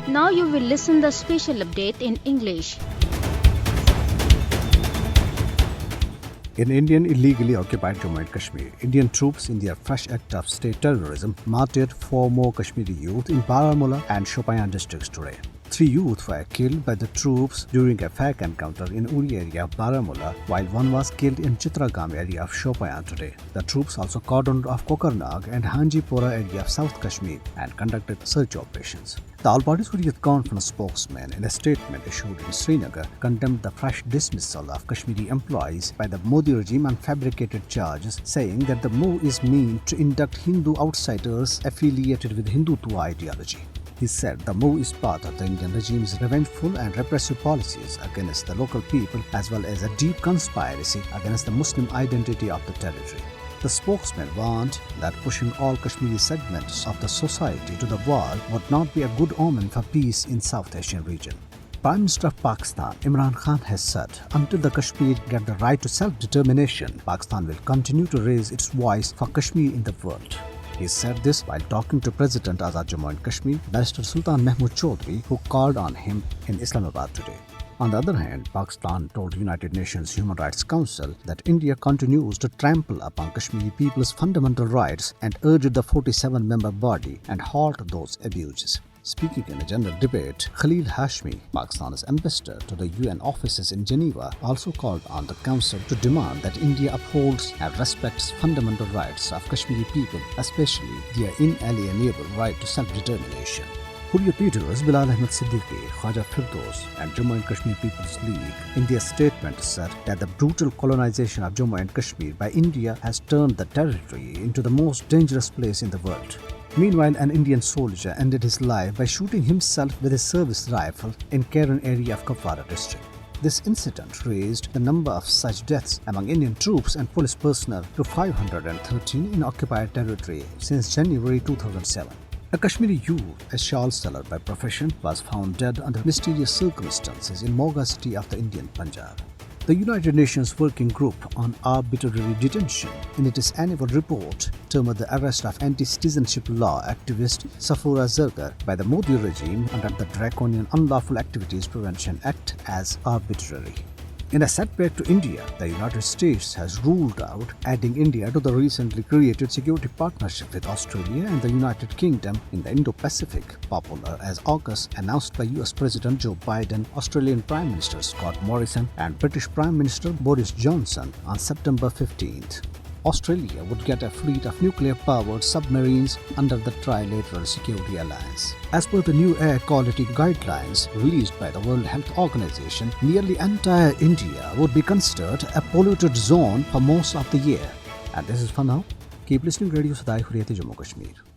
Now you will listen the special update in English. In Indian illegally occupied Jammu and Kashmir, Indian troops in their fresh act of state terrorism martyred 4 more Kashmiri youth in Baramulla and Shopian districts today. 3 youth were killed by the troops during a fake encounter in Uri area of Baramulla, while 1 was killed in Chitragam area of Shopian today. The troops also cordoned off Kokarnag and Hanjipora area of South Kashmir and conducted search operations. The All Party Hurriyat Conference spokesman, in a statement issued in Srinagar, condemned the fresh dismissal of Kashmiri employees by the Modi regime on fabricated charges, saying that the move is meant to induct Hindu outsiders affiliated with Hindutva ideology. He said the move is part of the Indian regime's revengeful and repressive policies against the local people, as well as a deep conspiracy against the Muslim identity of the territory. The spokesman warned that pushing all Kashmiri segments of the society to the wall would not be a good omen for peace in South Asian region. Prime Minister of Pakistan, Imran Khan, has said, until the Kashmir get the right to self-determination, Pakistan will continue to raise its voice for Kashmir in the world. He said this while talking to President Azad Jammu and Kashmir, Barrister Sultan Mahmood Chaudhry, who called on him in Islamabad today. On the other hand, Pakistan told United Nations Human Rights Council that India continues to trample upon Kashmiri people's fundamental rights and urged the 47-member body and halt those abuses. Speaking in a general debate, Khalil Hashmi, Pakistan's ambassador to the UN offices in Geneva, also called on the Council to demand that India upholds and respects fundamental rights of Kashmiri people, especially their inalienable right to self-determination. Hurriyat leaders Bilal Ahmed Siddiqui, Khwaja Firdos and Jammu and Kashmir People's League in their statement said that the brutal colonization of Jammu and Kashmir by India has turned the territory into the most dangerous place in the world. Meanwhile, an Indian soldier ended his life by shooting himself with a service rifle in Karen area of Kupwara district. This incident raised the number of such deaths among Indian troops and police personnel to 513 in occupied territory since January 2007. A Kashmiri youth, a shawl seller by profession, was found dead under mysterious circumstances in Moga city of the Indian Punjab. The United Nations Working Group on Arbitrary Detention, in its annual report, termed the arrest of anti-citizenship law activist Safura Zergar by the Modi regime under the Draconian Unlawful Activities Prevention Act as arbitrary. In a setback to India, the United States has ruled out adding India to the recently created security partnership with Australia and the United Kingdom in the Indo-Pacific, popular as AUKUS, announced by US President Joe Biden, Australian Prime Minister Scott Morrison and British Prime Minister Boris Johnson on September 15th. Australia would get a fleet of nuclear-powered submarines under the Trilateral Security Alliance. As per the new air quality guidelines released by the World Health Organization, nearly entire India would be considered a polluted zone for most of the year. And this is for now. Keep listening to Radio Sadai Hurriyat Jammu Kashmir.